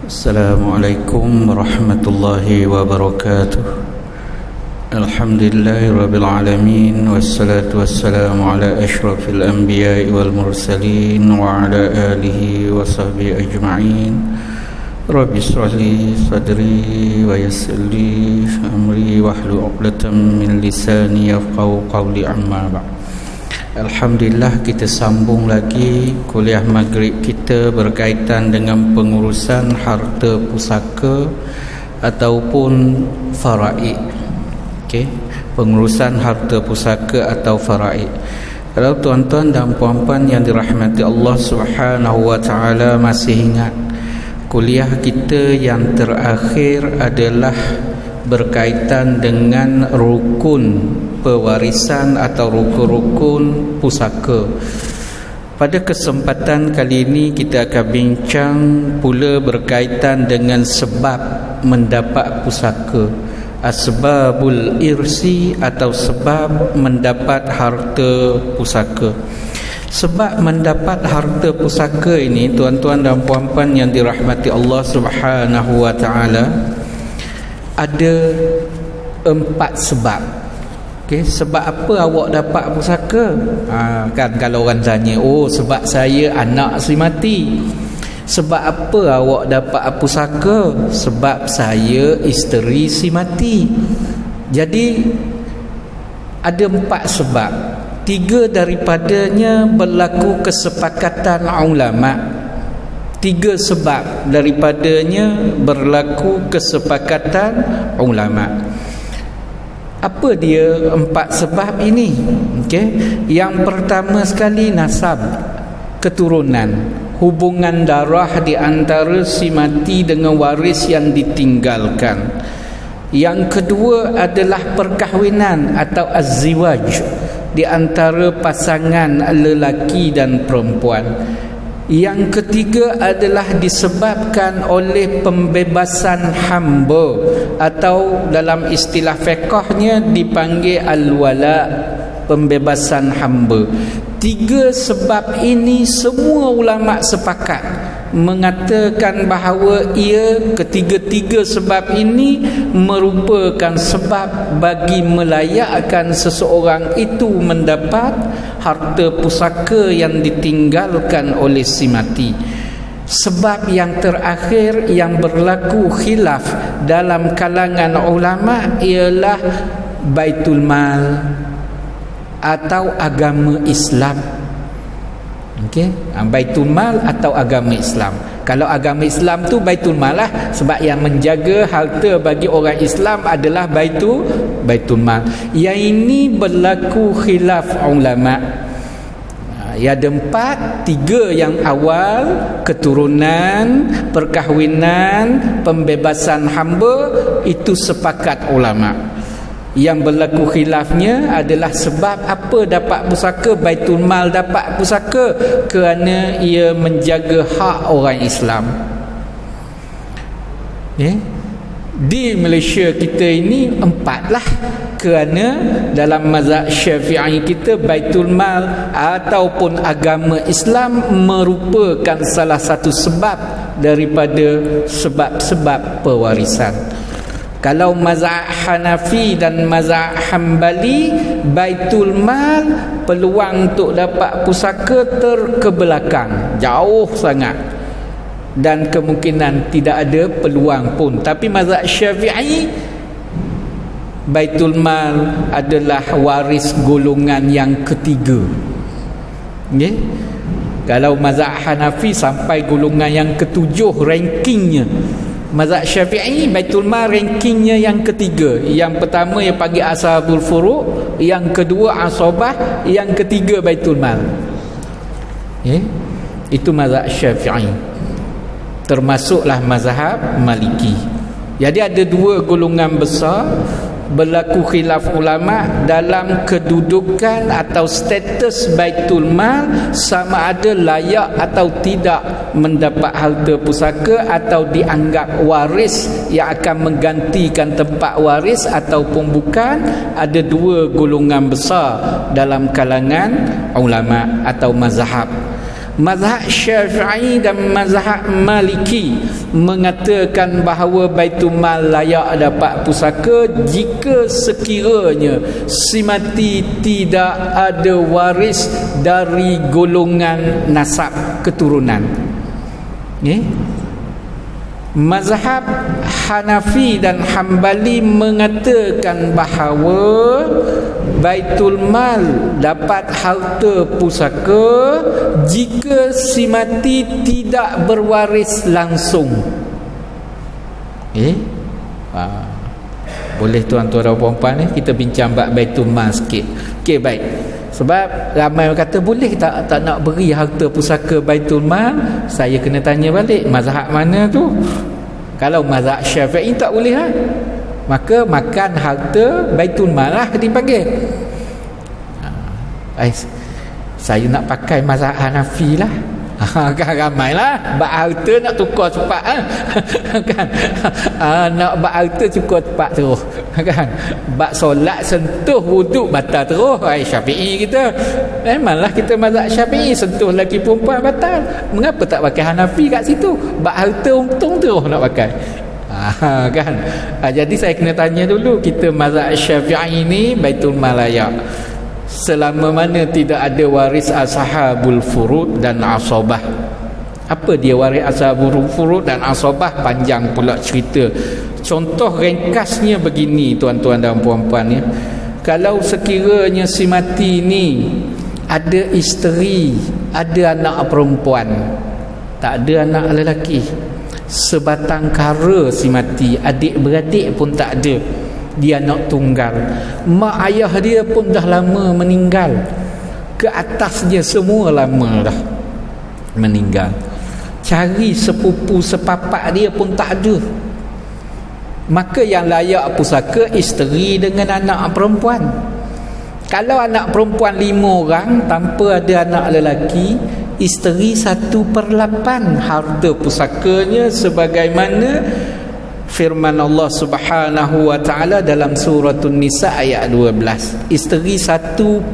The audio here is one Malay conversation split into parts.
Assalamualaikum warahmatullahi wabarakatuh. Alhamdulillahirabbil alamin wassalatu wassalamu ala asyrafil anbiya'i wal mursalin wa ala alihi wa sahbihi ajma'in. Rabbi shrah li sadri wa yassir li amri wahlul 'uqdatam min lisani yafqahu qawli, amma ba'd. Alhamdulillah, kita sambung lagi kuliah maghrib kita berkaitan dengan pengurusan harta pusaka ataupun faraid. Okey, pengurusan harta pusaka atau faraid. Kalau tuan-tuan dan puan-puan yang dirahmati Allah Subhanahu wa taala masih ingat, kuliah kita yang terakhir adalah berkaitan dengan rukun pewarisan atau rukun-rukun pusaka. Pada kesempatan kali ini kita akan bincang pula berkaitan dengan sebab mendapat pusaka, asbabul irsi atau sebab mendapat harta pusaka. Sebab mendapat harta pusaka ini, tuan-tuan dan puan-puan yang dirahmati Allah Subhanahu wa taala, ada 4 sebab. Okey, sebab apa awak dapat pusaka? Kan kalau orang tanya, oh sebab saya anak si mati. Sebab apa awak dapat pusaka? Sebab saya isteri si mati. Jadi ada 4 sebab. 3 daripadanya berlaku kesepakatan ulama. 3 sebab daripadanya berlaku kesepakatan ulama. Apa dia 4 sebab ini? Okey, yang pertama sekali nasab, keturunan, hubungan darah di antara si mati dengan waris yang ditinggalkan. Yang kedua adalah perkahwinan atau azziwaj di antara pasangan lelaki dan perempuan. Yang ketiga adalah disebabkan oleh pembebasan hamba atau dalam istilah fiqhnya dipanggil al-wala, pembebasan hamba. 3 sebab ini semua ulama sepakat mengatakan bahawa ketiga-tiga sebab ini merupakan sebab bagi melayakkan seseorang itu mendapat harta pusaka yang ditinggalkan oleh si mati. Sebab yang terakhir yang berlaku khilaf dalam kalangan ulama ialah baitul mal atau agama Islam. Okey, baitul mal atau agama Islam. Kalau agama Islam tu baitul mal lah, sebab yang menjaga harta bagi orang Islam adalah baitul mal. Yang ini berlaku khilaf ulama. Ya, ada 4, 3 yang awal, keturunan, perkahwinan, pembebasan hamba, itu sepakat ulama. Yang berlaku khilafnya adalah sebab apa dapat pusaka. Baitul mal dapat pusaka kerana ia menjaga hak orang Islam. Di Malaysia kita ini 4 lah, kerana dalam mazhab Syafi'i kita baitul mal ataupun agama Islam merupakan salah satu sebab daripada sebab-sebab pewarisan. Kalau mazhab Hanafi dan mazhab Hambali, baitul mal peluang untuk dapat pusaka terkebelakang, jauh sangat, dan kemungkinan tidak ada peluang pun. Tapi mazhab Syafi'i, baitul mal adalah waris golongan yang ketiga. Okay? Kalau mazhab Hanafi sampai golongan yang ketujuh rankingnya. Mazhab Syafi'i baitul mal rankingnya yang ketiga. Yang pertama yang panggil ashabul furu', yang kedua asabah, yang ketiga baitul mal. Itu mazhab Syafi'i. Termasuklah mazhab Maliki. Jadi ada 2 golongan besar berlaku khilaf ulama dalam kedudukan atau status baitul mal, sama ada layak atau tidak mendapat harta pusaka atau dianggap waris yang akan menggantikan tempat waris ataupun bukan. Ada 2 golongan besar dalam kalangan ulama atau mazhab. Mazhab Syafi'i dan mazhab Maliki mengatakan bahawa Baitul Mal layak dapat pusaka jika sekiranya si mati tidak ada waris dari golongan nasab keturunan. Mazhab Hanafi dan Hambali mengatakan bahawa Baitul Mal dapat harta pusaka jika si mati tidak berwaris langsung. Boleh tuan-tuan dan puan-puan ni kita bincang bab Baitul Mal sikit. Okey, baik. Sebab ramai orang kata boleh tak nak beri harta pusaka Baitul Mal. Saya kena tanya balik mazhab mana tu. Kalau mazhab Syafi'i tak boleh lah, maka makan harta Baitul Mal lah dipanggil. Saya nak pakai mazhab Hanafi lah. Kan ramai lah bak harta nak tukar cepat kan. Nak bak harta tukar cepat terus kan. Bak solat sentuh wuduk batal terus. Syafi'i kita memanglah kita mazhab Syafi'i, sentuh lelaki perempuan batal. Mengapa tak pakai Hanafi kat situ? Bak harta untung terus nak pakai kan. Jadi saya kena tanya dulu, kita mazhab Syafi'i ni Baitul Mal layak selama mana tidak ada waris ashabul furud dan asabah. Apa dia waris ashabul furud dan asabah? Panjang pula cerita. Contoh ringkasnya begini tuan-tuan dan puan-puan ya. Kalau sekiranya si mati ni ada isteri, ada anak perempuan, tak ada anak lelaki, sebatang kara si mati, adik-beradik pun tak ada, dia anak tunggal, mak ayah dia pun dah lama meninggal, ke atasnya semua lama dah meninggal, cari sepupu sepapak dia pun tak ada, maka yang layak pusaka isteri dengan anak perempuan. Kalau anak perempuan 5 orang tanpa ada anak lelaki, isteri 1/8 harta pusakanya, sebagaimana firman Allah Subhanahu wa taala dalam surah An-Nisa ayat 12. Isteri 1/8,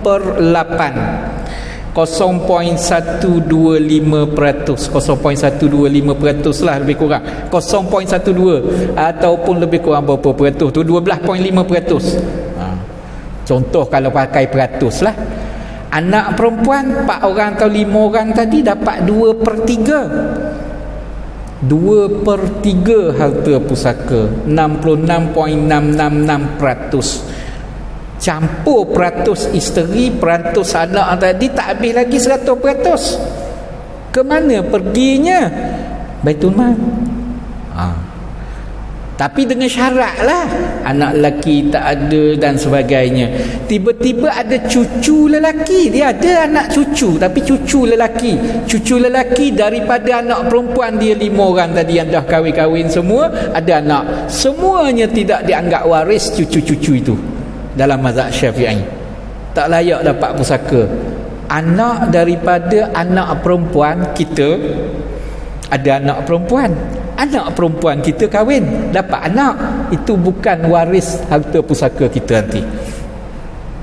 0.125%, 0.125% lah lebih kurang, 0.12 ataupun lebih kurang berapa peratus tu, 12.5%. Contoh kalau pakai peratus lah, anak perempuan 4 orang atau 5 orang tadi dapat 2/3 harta pusaka, 66.666%. Campur peratus isteri, peratus anak tadi, tak habis lagi 100%. Ke mana perginya? Baitul Mal. Tapi dengan syarat lah, anak lelaki tak ada dan sebagainya. Tiba-tiba ada cucu lelaki, dia ada anak cucu, tapi cucu lelaki daripada anak perempuan dia 5 orang tadi yang dah kahwin-kahwin semua, ada anak, semuanya tidak dianggap waris cucu-cucu itu dalam mazhab Syafi'i. Tak layak dapat pusaka. Anak daripada anak perempuan kita, ada anak perempuan kita kahwin dapat anak, itu bukan waris harta pusaka kita nanti.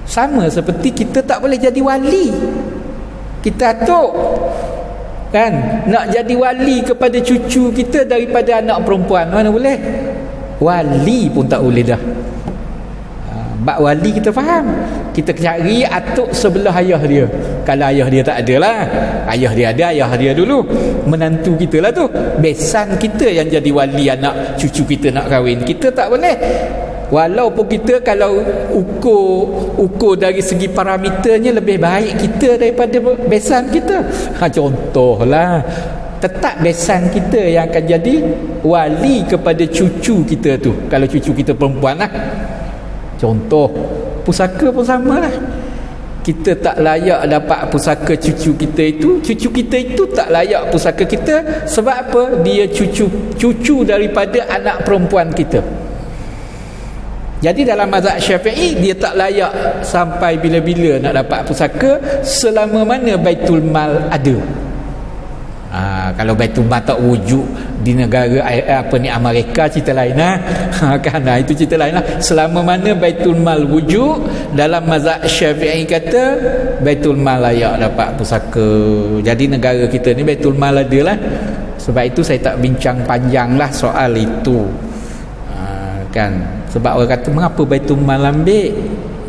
Sama seperti kita tak boleh jadi wali, kita atuk kan, nak jadi wali kepada cucu kita daripada anak perempuan, mana boleh? Wali pun tak boleh dah. Bak wali kita faham, kita cari atuk sebelah ayah dia. Kalau ayah dia tak ada lah, ayah dia ada, ayah dia dulu, menantu kita lah tu, besan kita yang jadi wali anak cucu kita nak kahwin, kita tak boleh. Walaupun kita kalau ukur dari segi parameternya lebih baik kita daripada besan kita, contohlah, tetap besan kita yang akan jadi wali kepada cucu kita tu, kalau cucu kita perempuan lah. Contoh pusaka pun sama lah, kita tak layak dapat pusaka cucu kita itu tak layak pusaka kita. Sebab apa? Dia cucu daripada anak perempuan kita. Jadi dalam mazhab Syafi'i, dia tak layak sampai bila-bila nak dapat pusaka, selama mana Baitul Mal ada. Kalau Baitul Mal tak wujud, Di negara Amerika cerita lain lah. Kan itu cerita lain lah. Selama mana Baitul Mal wujud, dalam mazhab Syafi'i kata Baitul Mal layak dapat pusaka. Jadi negara kita ni Baitul Mal ada lah. Sebab itu saya tak bincang panjang lah soal itu. Kan sebab orang kata mengapa Baitul Mal ambil,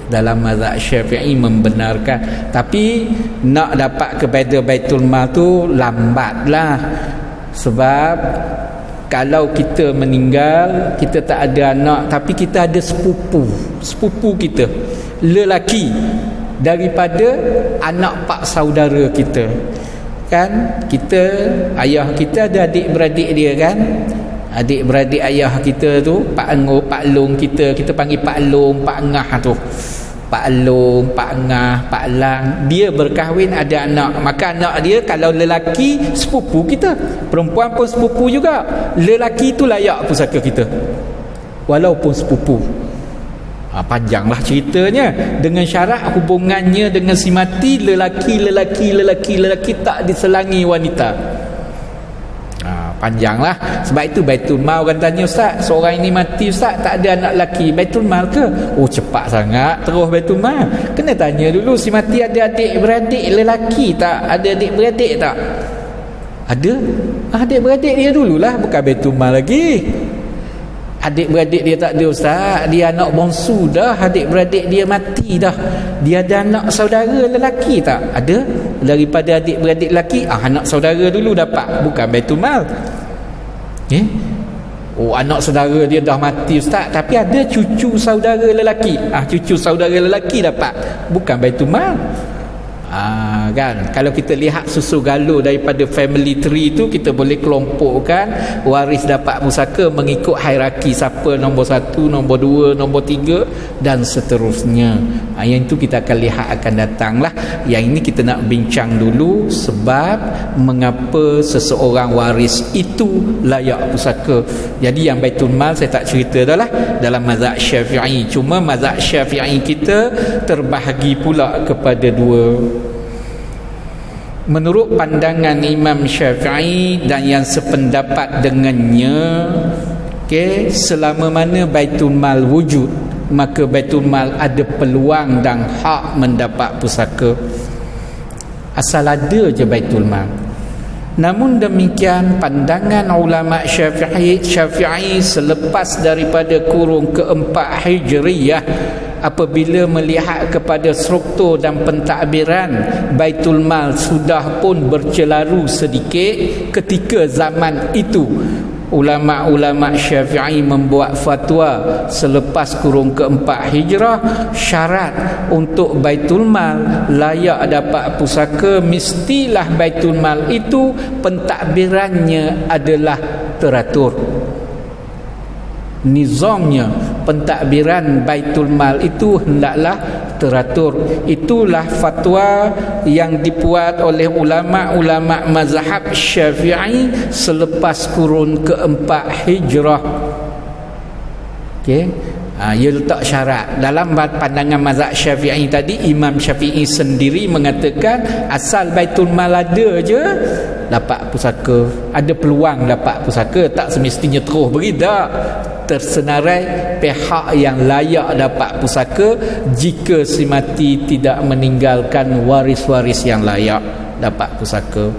dalam mazhab Syafi'i membenarkan, tapi nak dapat kepada Baitul Mal tu lambat lah. Sebab kalau kita meninggal, kita tak ada anak, tapi kita ada sepupu kita lelaki daripada anak pak saudara kita. Kan kita, ayah kita ada adik-beradik dia kan, adik-beradik ayah kita tu, pak long kita panggil pak long, pak ngah tu, pak long, pak ngah, pak lang, dia berkahwin ada anak, maka anak dia kalau lelaki sepupu kita, perempuan pun sepupu juga, lelaki tu layak pusaka kita walaupun sepupu. Panjanglah ceritanya, dengan syarat hubungannya dengan si mati lelaki tak diselangi wanita. Panjanglah. Sebab itu Baitul Mal, orang tanya, Ustaz, seorang ini mati Ustaz, tak ada anak lelaki, Baitul Mal ke? Oh, cepat sangat terus Baitul Mal. Kena tanya dulu si mati ada adik-beradik lelaki tak? Ada adik-beradik tak? Ada. Adik-beradik dia dululah, bukan Baitul Mal lagi. Adik-beradik dia tak ada Ustaz, dia anak bongsu dah, adik-beradik dia mati dah. Dia ada anak saudara lelaki tak? Ada. Daripada adik-beradik lelaki, anak saudara dulu dapat, bukan Baitul Mal. Oh, anak saudara dia dah mati Ustaz, tapi ada cucu saudara lelaki. Cucu saudara lelaki dapat, bukan Baitul Mal. Kan kalau kita lihat susu galur daripada family tree tu, kita boleh kelompokkan waris dapat pusaka mengikut hierarki, siapa nombor 1, nombor 2, nombor 3 dan seterusnya. Yang itu kita akan lihat akan datang lah. Yang ini kita nak bincang dulu sebab mengapa seseorang waris itu layak pusaka. Jadi yang Baitul Mal saya tak cerita dah lah dalam mazhab Syafi'i. Cuma mazhab Syafi'i kita terbahagi pula kepada dua. Menurut pandangan Imam Syafi'i dan yang sependapat dengannya, selama mana Baitul Mal wujud, maka Baitul Mal ada peluang dan hak mendapat pusaka. Asal ada je Baitul Mal. Namun demikian, pandangan ulama Syafi'i selepas daripada kurun keempat Hijriyah, apabila melihat kepada struktur dan pentadbiran Baitul Mal sudah pun bercelaru sedikit ketika zaman itu, ulama-ulama Syafi'i membuat fatwa selepas kurun keempat Hijrah, syarat untuk Baitul Mal layak dapat pusaka, mestilah Baitul Mal itu pentadbirannya adalah teratur. Nizamnya, pentadbiran Baitul Mal itu hendaklah teratur. Itulah fatwa yang dibuat oleh ulama-ulama mazhab Syafi'i selepas kurun keempat Hijrah. Ia letak syarat. Dalam pandangan mazhab Syafi'i tadi, Imam Syafi'i sendiri mengatakan asal Baitul Mal ada je dapat pusaka, ada peluang dapat pusaka, tak semestinya terus beri, tak. Tersenarai pihak yang layak dapat pusaka jika si mati tidak meninggalkan waris-waris yang layak dapat pusaka.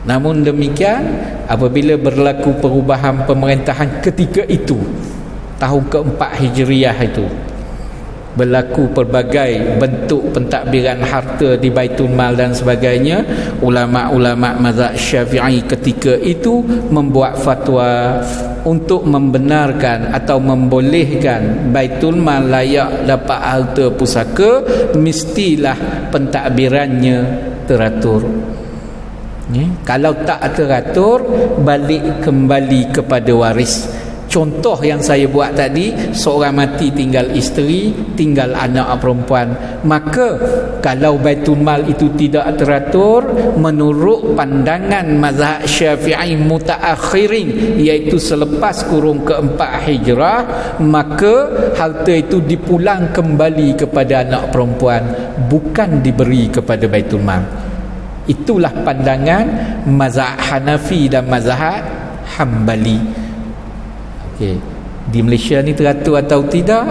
Namun demikian, apabila berlaku perubahan pemerintahan ketika itu, tahun keempat Hijriyah itu, berlaku pelbagai bentuk pentadbiran harta di Baitul Mal dan sebagainya, ulama-ulama mazhab Syafi'i ketika itu membuat fatwa untuk membenarkan atau membolehkan Baitul Mal layak dapat harta pusaka, mestilah pentadbirannya teratur. Kalau tak teratur, balik kembali kepada waris. Contoh yang saya buat tadi, seorang mati tinggal isteri, tinggal anak perempuan. Maka kalau Baitul Mal itu tidak teratur, menurut pandangan mazhab Syafi'i mutaakhirin, iaitu selepas kurun keempat Hijrah, maka harta itu dipulang kembali kepada anak perempuan, bukan diberi kepada Baitul Mal. Itulah pandangan mazhab Hanafi dan mazhab Hambali. Okey, di Malaysia ni teratur atau tidak?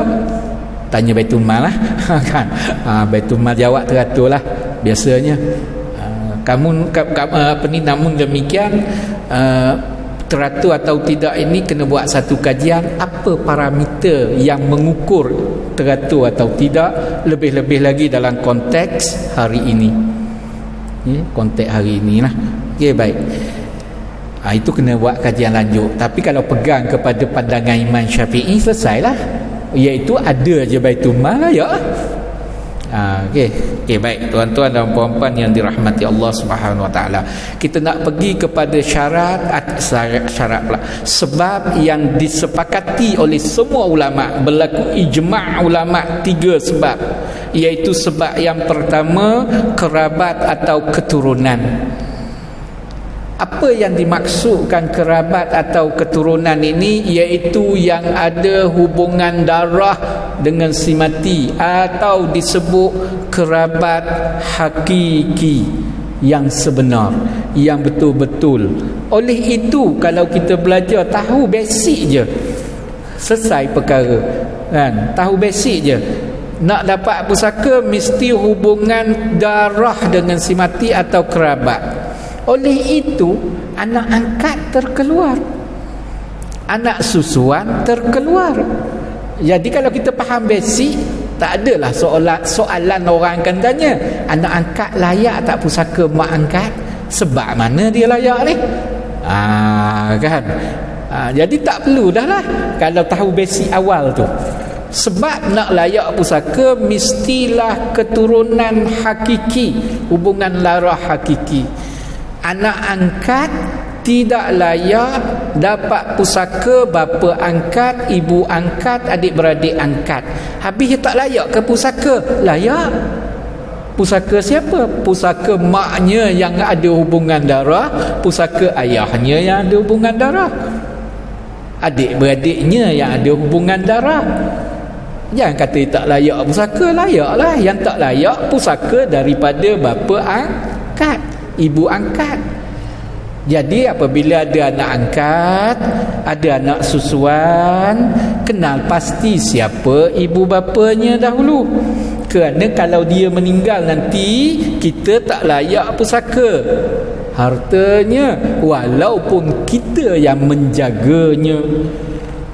Tanya Baitul Mal lah. Kan? Baitul Mal jawab teratur lah biasanya. Namun demikian teratur atau tidak ini kena buat satu kajian, apa parameter yang mengukur teratur atau tidak, lebih-lebih lagi dalam konteks hari ini. Konteks hari ini lah. Okey, baik. Itu kena buat kajian lanjut. Tapi kalau pegang kepada pandangan Imam Syafi'i, selesailah, iaitu ada je Baitul Mal lah, ya. Okey, baik tuan-tuan dan puan-puan yang dirahmati Allah Subhanahu Wa Taala. Kita nak pergi kepada syarat pula. Sebab yang disepakati oleh semua ulama, berlaku ijma' ulama 3 sebab, iaitu sebab yang pertama kerabat atau keturunan. Apa yang dimaksudkan kerabat atau keturunan ini, iaitu yang ada hubungan darah dengan si mati, atau disebut kerabat hakiki, yang sebenar, yang betul-betul. Oleh itu, kalau kita belajar tahu basic je, selesai perkara, kan? Tahu basic je. Nak dapat pusaka mesti hubungan darah dengan si mati atau kerabat. Oleh itu, anak angkat terkeluar, anak susuan terkeluar. Jadi kalau kita faham basic, tak adalah soalan orang akan tanya, anak angkat layak tak pusaka mak angkat? Sebab mana dia layak ni? Kan? Jadi tak perlu dah lah kalau tahu basic awal tu. Sebab nak layak pusaka mestilah keturunan hakiki, hubungan darah hakiki. Anak angkat tidak layak dapat pusaka bapa angkat, ibu angkat, adik-beradik angkat. Habis dia tak layak ke pusaka? Layak. Pusaka siapa? Pusaka maknya yang ada hubungan darah, pusaka ayahnya yang ada hubungan darah, adik-beradiknya yang ada hubungan darah. Jangan kata tak layak pusaka, layaklah. Yang tak layak pusaka daripada bapa angkat, ibu angkat. Jadi apabila ada anak angkat, ada anak susuan, kenal pasti siapa ibu bapanya dahulu. Kerana kalau dia meninggal nanti, kita tak layak pusaka hartanya, walaupun kita yang menjaganya.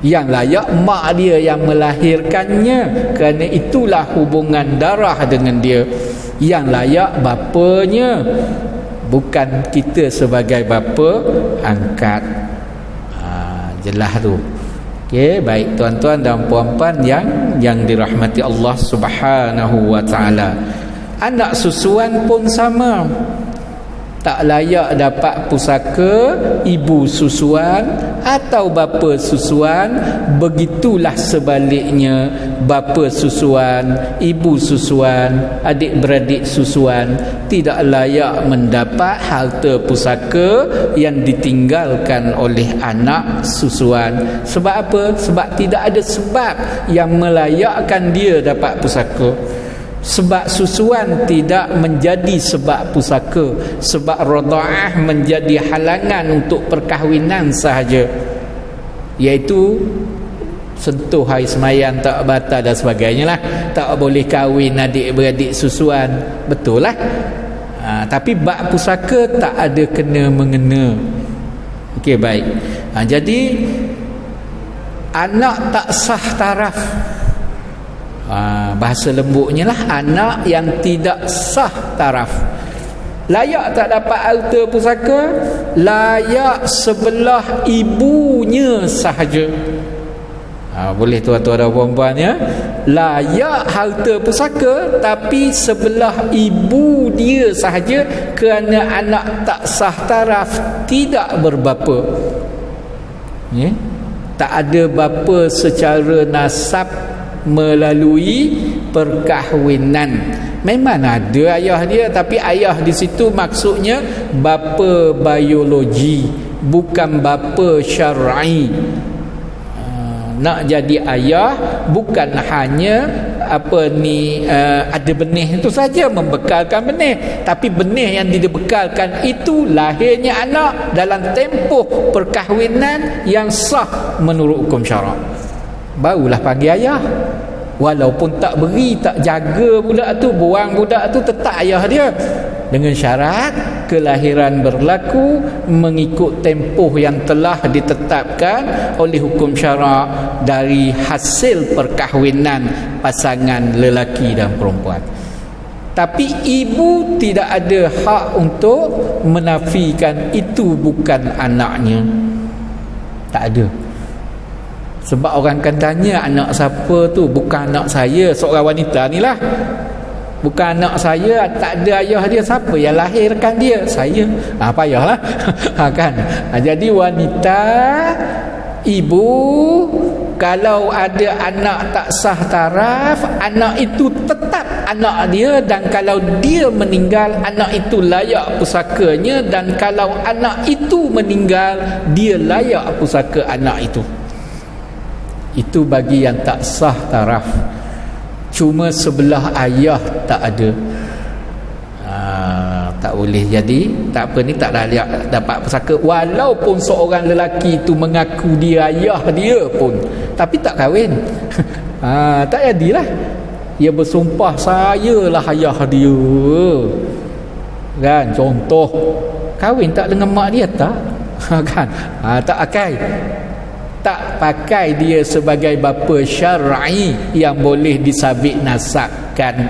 Yang layak mak dia yang melahirkannya, kerana itulah hubungan darah dengan dia. Yang layak bapanya, bukan kita sebagai bapa angkat. Jelas tu. Okey, baik tuan-tuan dan puan-puan yang dirahmati Allah Subhanahu Wa Taala. Anak susuan pun sama. Tak layak dapat pusaka ibu susuan atau bapa susuan. Begitulah sebaliknya, bapa susuan, ibu susuan, adik-beradik susuan tidak layak mendapat harta pusaka yang ditinggalkan oleh anak susuan. Sebab apa? Sebab tidak ada sebab yang melayakkan dia dapat pusaka. Sebab susuan tidak menjadi sebab pusaka. Sebab radha'ah menjadi halangan untuk perkahwinan sahaja, iaitu sentuh hari semayan tak batal dan sebagainya lah. Tak boleh kahwin adik-beradik susuan. Betul lah. Tapi bab pusaka tak ada kena-mengena. Okey, baik. Jadi anak tak sah taraf, bahasa lembutnya lah, anak yang tidak sah taraf. Layak tak dapat harta pusaka? Layak sebelah ibunya sahaja. Boleh tuan-tuan dan puan-puan ya. Layak harta pusaka tapi sebelah ibu dia sahaja, kerana anak tak sah taraf, tidak berbapa. Tak ada bapa secara nasab melalui perkahwinan. Memang ada ayah dia, tapi ayah di situ maksudnya bapa biologi, bukan bapa syar'i. nak jadi ayah bukan hanya ada benih itu saja, membekalkan benih, tapi benih yang dibekalkan itu lahirnya anak dalam tempoh perkahwinan yang sah menurut hukum syarak, barulah panggil ayah. Walaupun tak beri, tak jaga budak tu, buang budak tu, tetap ayah dia, dengan syarat kelahiran berlaku mengikut tempoh yang telah ditetapkan oleh hukum syarak dari hasil perkahwinan pasangan lelaki dan perempuan. Tapi ibu tidak ada hak untuk menafikan itu bukan anaknya. Tak ada. Sebab orang akan tanya, anak siapa tu? Bukan anak saya, seorang wanita ni lah. Bukan anak saya, tak ada ayah dia. Siapa yang lahirkan dia? Saya. Payahlah. Kan? Jadi wanita, ibu, kalau ada anak tak sah taraf, anak itu tetap anak dia, dan kalau dia meninggal, anak itu layak pusakanya, dan kalau anak itu meninggal, dia layak pusaka anak itu. Itu bagi yang tak sah taraf. Cuma sebelah ayah tak ada, tak boleh. Jadi tak apa ni, tak layak dapat pusaka. Walaupun seorang lelaki itu mengaku dia ayah dia pun, tapi tak kahwin. Tak jadilah. Dia bersumpah, sayalah ayah dia, kan? Contoh, kahwin tak dengan mak dia, tak? Kan? Tak akai. Tak pakai dia sebagai bapa syar'i yang boleh disabit nasabkan.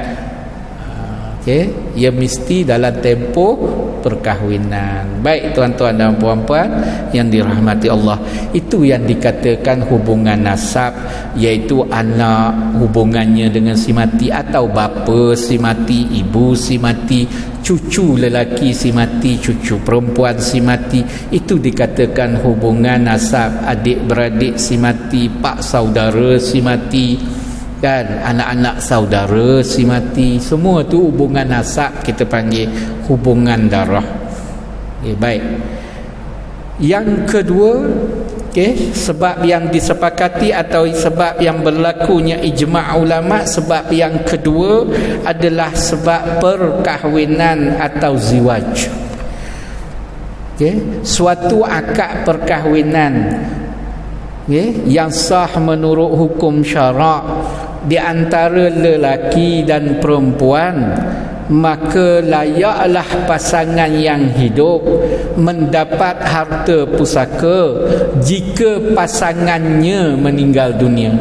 Okey, ia mesti dalam tempoh perkahwinan. Baik tuan-tuan dan puan-puan yang dirahmati Allah, itu yang dikatakan hubungan nasab, iaitu anak hubungannya dengan si mati, atau bapa si mati, ibu si mati, cucu lelaki si mati, cucu perempuan si mati. Itu dikatakan hubungan nasab. Adik-beradik si mati, pak saudara si mati, kan, anak-anak saudara si mati, semua tu hubungan nasab, kita panggil hubungan darah. Baik. Yang kedua, sebab yang disepakati atau sebab yang berlakunya ijma' ulama, sebab yang kedua adalah sebab perkahwinan atau ziwaj. Suatu akad perkahwinan yang sah menurut hukum syarak di antara lelaki dan perempuan, maka layaklah pasangan yang hidup mendapat harta pusaka jika pasangannya meninggal dunia.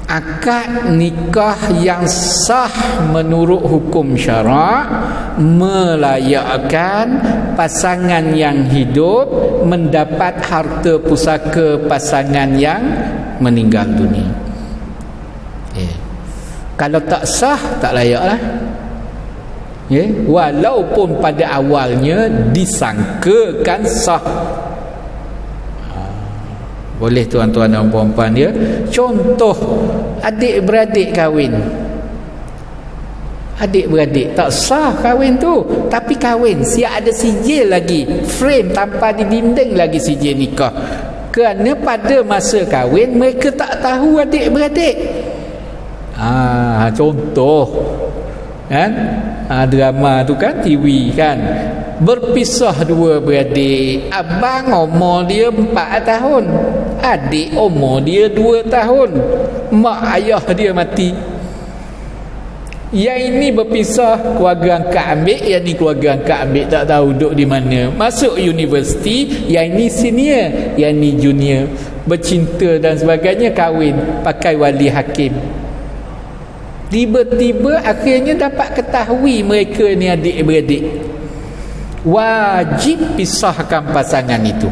Akad nikah yang sah menurut hukum syarak melayakkan pasangan yang hidup mendapat harta pusaka pasangan yang meninggal dunia. Kalau tak sah, tak layaklah. Walaupun pada awalnya disangkakan sah. Boleh tuan-tuan dan puan-puan dia. Contoh, adik-beradik kahwin. Adik-beradik tak sah kahwin tu, tapi kahwin, siap ada sijil lagi, frame tanpa di dinding lagi sijil nikah. Kerana pada masa kahwin mereka tak tahu adik-beradik. Contoh, kan? Drama tu kan, TV kan, berpisah dua beradik. Abang umur dia 4 tahun, adik umur dia 2 tahun. Mak ayah dia mati. Yang ini berpisah, keluarga angkat ambil, yang ni keluarga angkat ambil, tak tahu duduk di mana. Masuk universiti, yang ini senior, yang ni junior. Bercinta dan sebagainya, kahwin pakai wali hakim. Tiba-tiba akhirnya dapat ketahui mereka ni adik-beradik. Wajib pisahkan pasangan itu.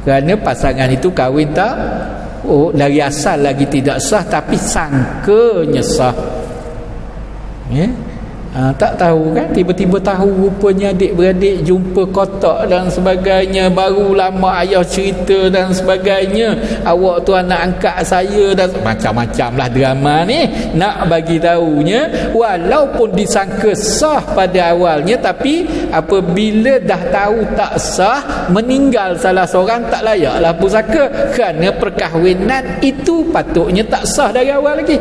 Kerana pasangan itu kahwin tak, dari asal lagi tidak sah, tapi sangkanya sah. Tak tahu kan, tiba-tiba tahu rupanya adik-beradik jumpa kotak dan sebagainya, baru lama ayah cerita dan sebagainya, awak tu anak angkat saya, dan macam-macam lah drama ni nak bagi tahunya. Walaupun disangka sah pada awalnya, tapi apabila dah tahu tak sah, meninggal salah seorang, tak layaklah pusaka, kerana perkahwinan itu patutnya tak sah dari awal lagi.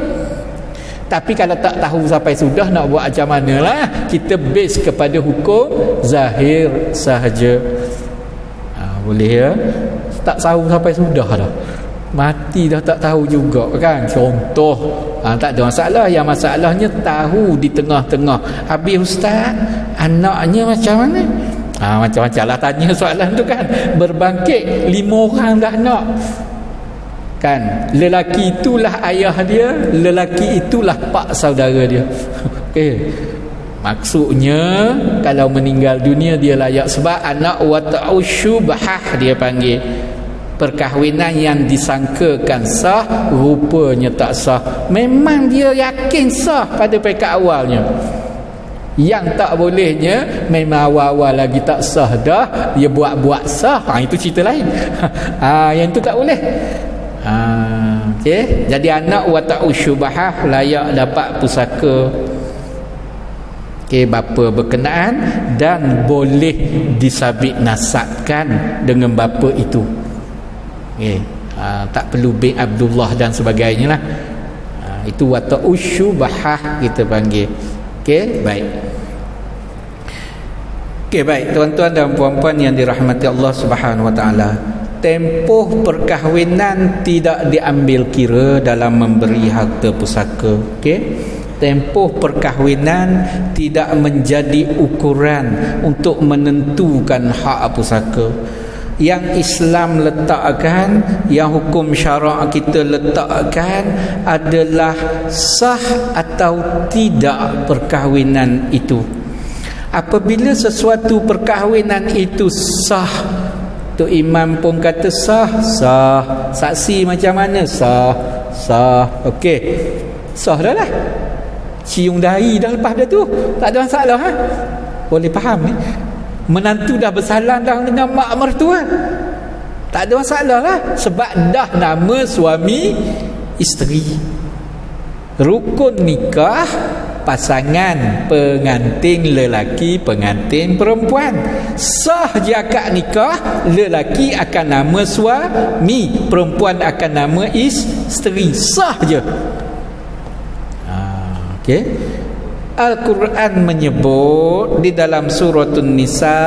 Tapi kalau tak tahu sampai sudah, nak buat macam mana lah, kita base kepada hukum zahir sahaja. Boleh ya, tak tahu sampai sudah dah, mati dah tak tahu juga kan, contoh. Tak ada masalah. Yang masalahnya tahu di tengah-tengah. Habis ustaz, anaknya macam mana? Macam-macam lah tanya soalan tu kan, berbangkit 5 orang dah nak kan, lelaki itulah ayah dia, lelaki itulah pak saudara dia. Okey, maksudnya kalau meninggal dunia dia layak, sebab anak wata'u syubhah dia panggil, perkahwinan yang disangkakan sah rupanya tak sah. Memang dia yakin sah pada peringkat awalnya, yang tak bolehnya memang awal-awal lagi tak sah dah, dia buat-buat sah, itu cerita lain. Yang tu tak boleh. Okay. Jadi anak wata'u syubhah layak dapat pusaka. Okay, bapa berkenaan dan boleh disabit nasabkan dengan bapa itu. Okay. Tak perlu bin Abdullah dan sebagainya lah. Itu wata'u syubhah kita panggil. Okay, baik. Okay, baik tuan-tuan dan puan-puan yang dirahmati Allah Subhanahu Wa Taala. Tempoh perkahwinan tidak diambil kira dalam memberi harta pusaka. Okey, tempoh perkahwinan tidak menjadi ukuran untuk menentukan hak pusaka. Yang Islam letakkan, yang hukum syarak kita letakkan adalah sah atau tidak perkahwinan itu. Apabila sesuatu perkahwinan itu sah, tu imam pun kata sah, saksi macam mana sah. Okey, sah dah lah, cium dahi dah lepas dah tu, tak ada masalah. Boleh faham menantu dah bersalam dah dengan mak mertua, tak ada masalah lah, sebab dah nama suami isteri. Rukun nikah pasangan pengantin lelaki, pengantin perempuan. Sah je akad nikah, lelaki akan nama suami, perempuan akan nama isteri. Sah je. Okey. Al-Quran menyebut di dalam surah An-Nisa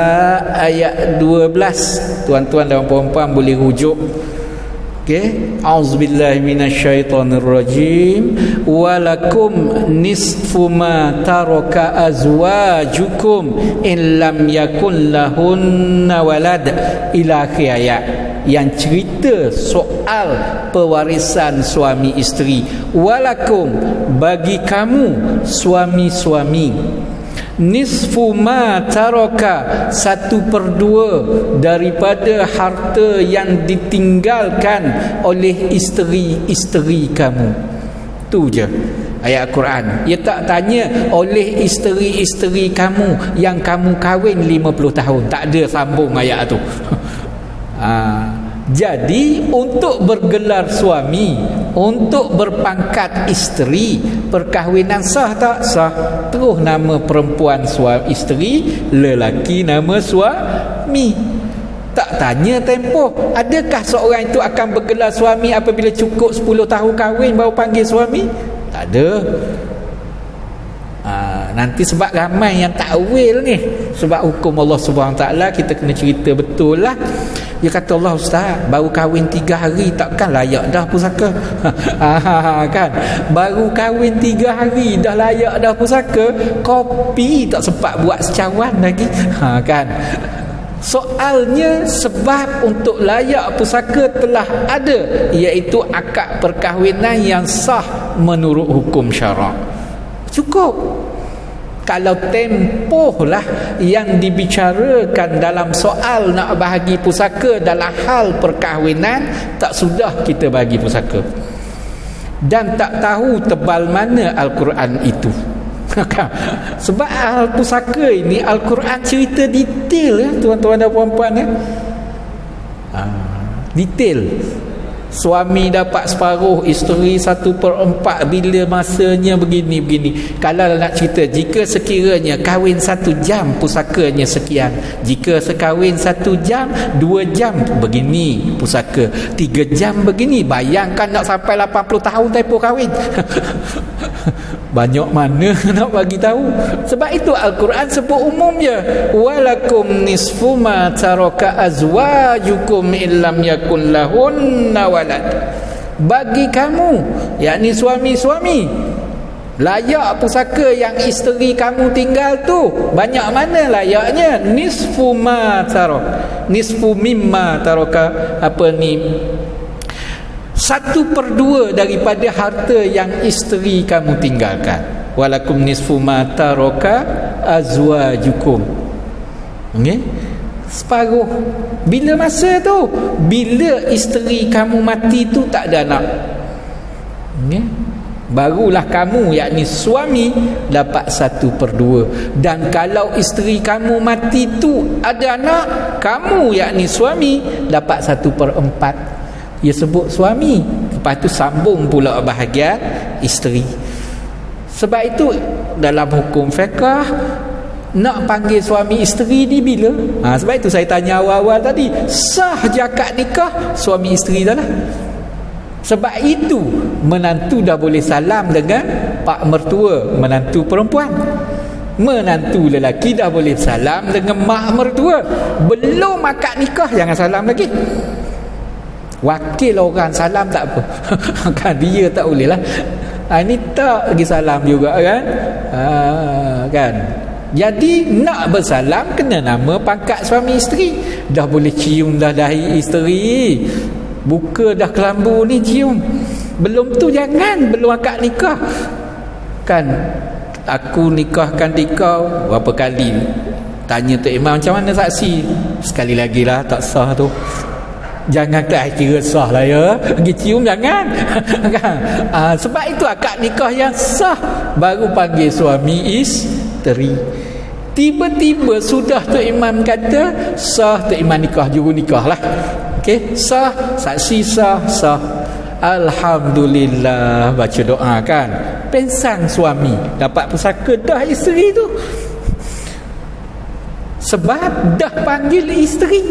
ayat 12. Tuan-tuan dan puan-puan boleh rujuk. Okey, auzubillahi minasyaitonirrajim. Walakum nisfu ma taraka azwajukum in lam yakun lahunna walad, ila akhir ayat, yang cerita soal pewarisan suami isteri. Walakum, bagi kamu suami-suami, nisfu ma taraka, 1/2 daripada harta yang ditinggalkan oleh isteri-isteri kamu. Tu je ayat Al-Quran. Ia tak tanya oleh isteri-isteri kamu yang kamu kahwin 50 tahun. Tak ada sambung ayat tu. Jadi untuk bergelar suami, untuk berpangkat isteri, perkahwinan sah tak? Sah. Terus nama perempuan suami isteri, lelaki nama suami. Tak tanya tempoh. Adakah seorang itu akan bergelar suami apabila cukup 10 tahun kahwin baru panggil suami? Tak ada. Nanti sebab ramai yang takwil ni, sebab hukum Allah Subhanahu Taala kita kena cerita betul lah. Dia kata, Allah ustaz, baru kahwin 3 hari takkan layak dah pusaka. Kan, baru kahwin 3 hari dah layak dah pusaka. Kopi tak sempat buat secawan lagi. Kan, soalnya sebab untuk layak pusaka telah ada, iaitu akad perkahwinan yang sah menurut hukum syarak. Cukup. Kalau tempoh lah yang dibicarakan dalam soal nak bahagi pusaka dalam hal perkahwinan, tak sudah kita bagi pusaka. Dan tak tahu tebal mana Al-Quran itu. Sebab pusaka ini Al-Quran cerita detail ya tuan-tuan dan puan-puan ya. Detail. Suami dapat separuh, isteri 1/4 bila masanya begini. Kalau nak cerita, jika sekiranya kahwin 1 jam, pusakanya sekian. Jika sekahwin 1 jam, 2 jam begini pusaka, 3 jam begini. Bayangkan nak sampai 80 tahun tempoh kahwin. Banyak mana nak bagi tahu. Sebab itu Al-Quran sebut umum je, walakum nisfu ma taraka azwajukum illam yakun lahunna walad. Bagi kamu, yakni suami-suami, layak pusaka yang isteri kamu tinggal tu. Banyak mana layaknya? Nisfu ma taraka, nisfu mimma taraka, 1/2 daripada harta yang isteri kamu tinggalkan. Walakum nisfu ma taraka azwajukum. Okey? Separuh. Bila masa tu? Bila isteri kamu mati tu tak ada anak. Okey? Barulah kamu, yakni suami, dapat 1/2. Dan kalau isteri kamu mati tu ada anak, kamu, yakni suami, dapat 1/4. Dia sebut suami, lepas tu sambung pula bahagian isteri. Sebab itu dalam hukum fiqh nak panggil suami isteri ni bila? Sebab itu saya tanya awal-awal tadi, sah je akad nikah suami isteri dah lah. Sebab itu menantu dah boleh salam dengan pak mertua menantu perempuan. Menantu lelaki dah boleh salam dengan mak mertua. Belum akad nikah jangan salam lagi. Wakil orang salam tak apa. Kan dia tak boleh lah. Ini tak lagi salam juga kan. Kan. Jadi nak bersalam kena nama pangkat suami isteri. Dah boleh cium dah dahi isteri. Buka dah kelambu ni cium. Belum tu jangan. Belum akad nikah. Kan. Aku nikahkan dikau berapa kali. Tanya Tok Imam macam mana saksi. Sekali lagi lah tak sah tu. Jangan kira sah lah ya. Pergi cium jangan. Sebab itu akad nikah yang sah baru panggil suami isteri. Tiba-tiba sudah Tok Imam kata sah, Tok Imam nikah, juru nikah lah. Okey, sah, saksi sah. Alhamdulillah, baca doa kan. Pensang suami dapat pusaka dah isteri tu. Sebab dah panggil isteri.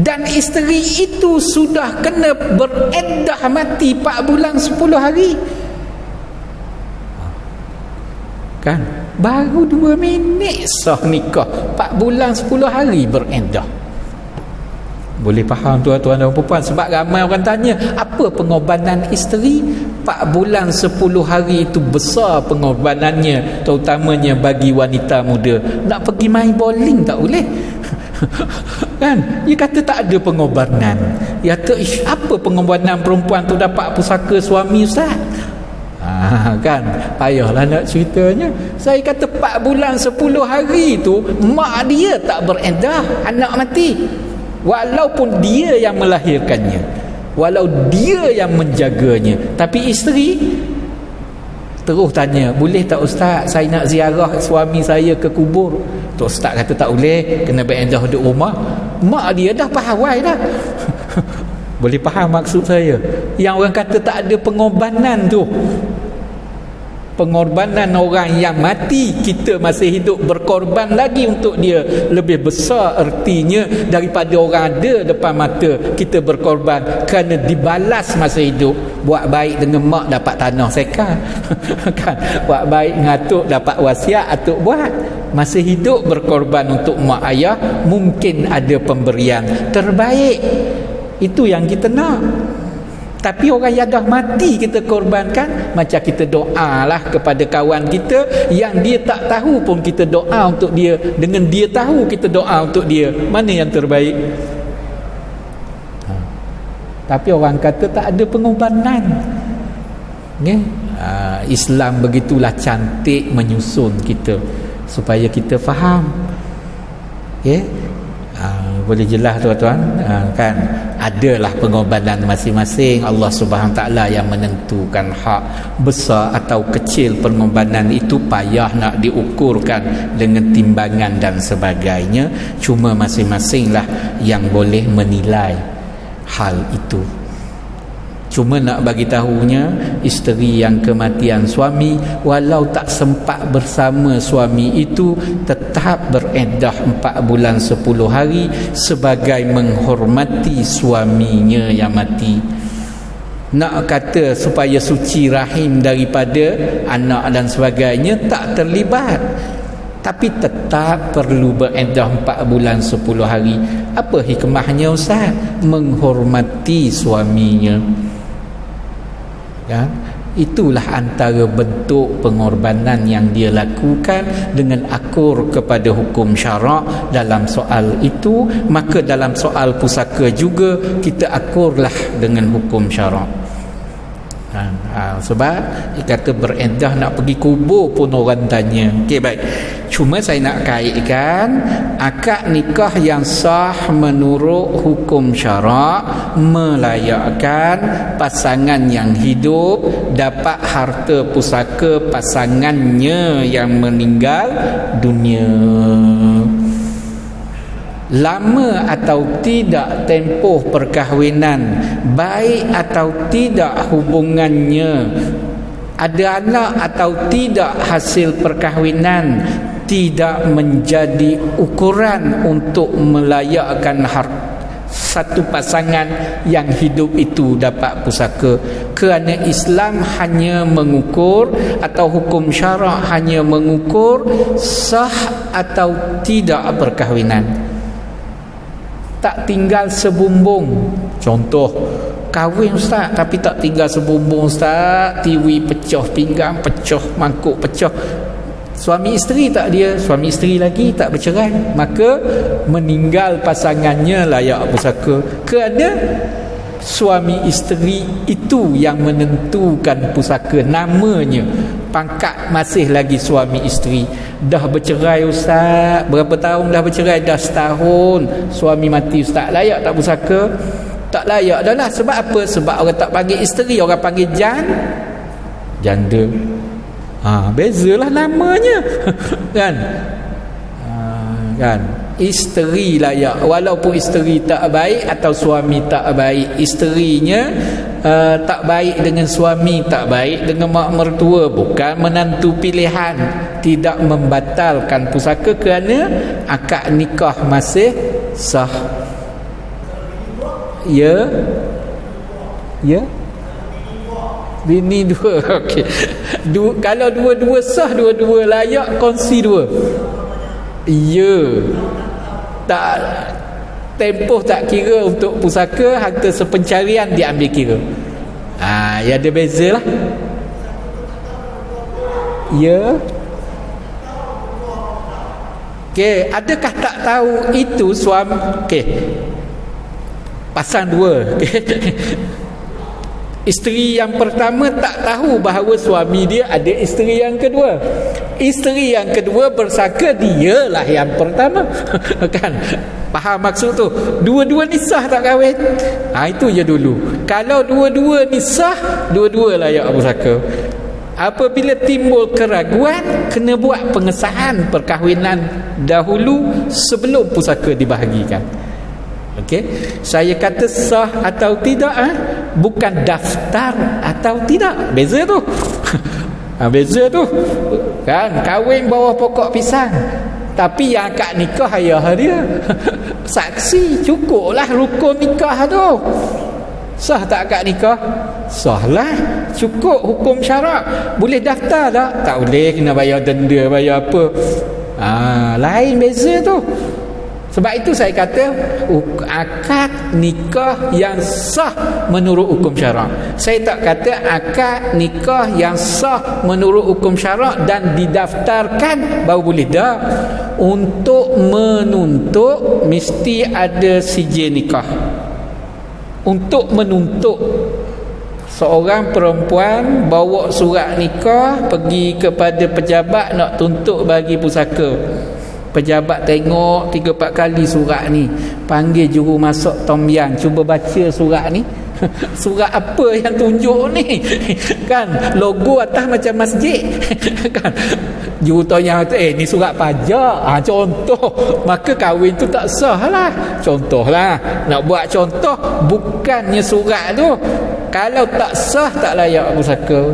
Dan isteri itu sudah kena bereddah mati 4 bulan 10 hari. Kan? Baru 2 minit sah nikah, 4 bulan 10 hari bereddah. Boleh faham tuan-tuan dan puan-puan? Sebab ramai orang tanya, apa pengorbanan isteri? 4 bulan 10 hari itu besar pengorbanannya, terutamanya bagi wanita muda. Nak pergi main bowling tak boleh. Kan? Dia kata tak ada pengorbanan. Dia kata apa pengorbanan perempuan tu dapat pusaka suami ustaz? Kan? Payahlah nak ceritanya. Saya kata 4 bulan 10 hari tu mak dia tak beredah, anak mati. Walaupun dia yang melahirkannya, walau dia yang menjaganya, tapi isteri terus tanya, boleh tak ustaz saya nak ziarah suami saya ke kubur? Tok ustaz kata tak boleh, kena beredah duduk rumah. Mak dia dah pahawai dah. Boleh faham maksud saya? Yang orang kata tak ada pengorbanan tu, pengorbanan orang yang mati, kita masih hidup berkorban lagi untuk dia, lebih besar ertinya daripada orang ada depan mata kita berkorban kerana dibalas masa hidup. Buat baik dengan mak dapat tanah sekar. Kan? Buat baik dengan atuk dapat wasiat atuk buat. Masa hidup berkorban untuk mak ayah, mungkin ada pemberian terbaik. Itu yang kita nak. Tapi orang yang dah mati kita korbankan, macam kita doalah kepada kawan kita yang dia tak tahu pun kita doa untuk dia, dengan dia tahu kita doa untuk dia. Mana yang terbaik? Tapi orang kata tak ada pengorbanan. Islam begitulah cantik menyusun kita supaya kita faham. Boleh jelas tuan-tuan? Kan? adalah pengorbanan masing-masing. Allah Subhanahu Taala yang menentukan hak besar atau kecil pengorbanan itu, payah nak diukurkan dengan timbangan dan sebagainya. Cuma masing-masinglah yang boleh menilai hal itu. Cuma nak bagi tahunya, isteri yang kematian suami, walau tak sempat bersama suami itu, tetap bereddah 4 bulan 10 hari sebagai menghormati suaminya yang mati. Nak kata supaya suci rahim daripada anak dan sebagainya, tak terlibat, tapi tetap perlu bereddah 4 bulan 10 hari. Apa hikmahnya Ustaz? Menghormati suaminya. Ya, itulah antara bentuk pengorbanan yang dia lakukan dengan akur kepada hukum syarak dalam soal itu. Maka dalam soal pusaka juga kita akurlah dengan hukum syarak. Sebab dia kata bereddah nak pergi kubur pun orang tanya. Okey, baik. Cuma saya nak kaitkan akad nikah yang sah menurut hukum syarak melayakkan pasangan yang hidup dapat harta pusaka pasangannya yang meninggal dunia. Lama atau tidak tempoh perkahwinan, baik atau tidak hubungannya, ada anak atau tidak hasil perkahwinan, tidak menjadi ukuran untuk melayakkan satu pasangan yang hidup itu dapat pusaka. Kerana Islam hanya mengukur, atau hukum syarak hanya mengukur sah atau tidak perkahwinan, tak tinggal sebumbung. Contoh, kahwin Ustaz tapi tak tinggal sebumbung Ustaz, TV pecah, pinggang pecah, mangkuk pecah. Suami isteri tak dia, suami isteri lagi tak bercerai, maka meninggal pasangannya layak pusaka. Kerana suami isteri itu yang menentukan pusaka, namanya, pangkat masih lagi suami isteri. Dah bercerai Ustaz, berapa tahun dah bercerai? Dah setahun. Suami mati Ustaz, layak tak pusaka? Tak layak dah lah. Sebab apa? Sebab orang tak panggil isteri, orang panggil janda. Bezalah namanya. Kan? Kan? Isteri layak, walaupun isteri tak baik atau suami tak baik. Isterinya tak baik dengan suami, tak baik dengan mak mertua, bukan menantu pilihan, tidak membatalkan pusaka kerana akad nikah masih sah. Ya, bini dua. Okey. Kalau dua-dua sah, dua-dua layak, kongsi dua. Ya. Tak tempoh tak kira untuk pusaka, harta sepencarian diambil kira. Ya ada beza lah. Ya. Okey, adakah tak tahu itu suami? Okey. Pasang dua. Isteri yang pertama tak tahu bahawa suami dia ada isteri yang kedua. Isteri yang kedua bersangka dialah yang pertama. Kan? Faham maksud tu? Dua-dua ni sah tak kahwin? Itu je dulu. Kalau dua-dua ni sah, dua-dua layak pusaka. Apabila timbul keraguan, kena buat pengesahan perkahwinan dahulu sebelum pusaka dibahagikan. Okey, saya kata sah atau tidak, bukan daftar atau tidak. Beza tu. Beza tu. Kan, kahwin bawah pokok pisang, tapi yang akad nikah ayah dia. Saksi cukuplah rukun nikah tu. Sah tak akad nikah? Sah lah. Cukup hukum syarak. Boleh daftar tak? Tak boleh, kena bayar denda, bayar apa. Lain beza tu. Sebab itu saya kata akad nikah yang sah menurut hukum syarak. Saya tak kata akad nikah yang sah menurut hukum syarak dan didaftarkan baru boleh. Dah. Untuk menuntut mesti ada sijil nikah. Untuk menuntut, seorang perempuan bawa surat nikah pergi kepada pejabat nak tuntut bagi pusaka. pejabat tengok 3-4 kali surat ni, panggil juru masak Tom Yang, cuba baca surat ni. Surat apa yang tunjuk ni? Kan logo atas macam masjid. Kan juru Tom Yang ni surat pajak, contoh. Maka kahwin tu tak sah lah. Contoh lah, nak buat contoh, bukannya surat tu kalau tak sah tak layak pusaka.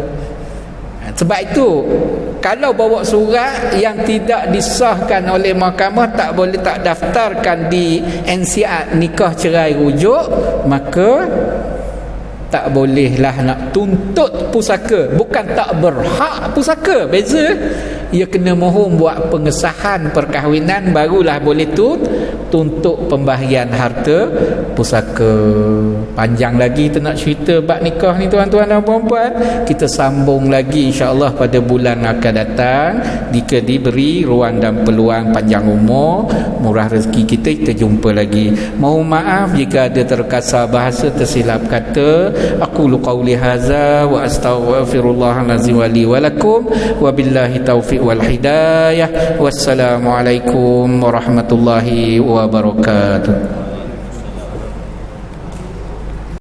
Sebab itu kalau bawa surat yang tidak disahkan oleh mahkamah, tak boleh, tak daftarkan di NCR nikah cerai rujuk, maka tak bolehlah nak tuntut pusaka. Bukan tak berhak pusaka, beza. Ia kena mohon buat pengesahan perkahwinan, barulah boleh tuntut pembahagian harta pusaka. Panjang lagi kita nak cerita bab nikah ni tuan-tuan dan puan-puan. Kita sambung lagi insya-Allah pada bulan akan datang, jika diberi ruang dan peluang panjang umur, murah rezeki kita jumpa lagi. Mohon maaf jika ada terkasar bahasa, tersilap kata. Aku qauli hadza wa astaghfirullahalazim wa li wa lakum wa billahi taufiq wal hidayah. Wassalamualaikum warahmatullahi wabarakatuh.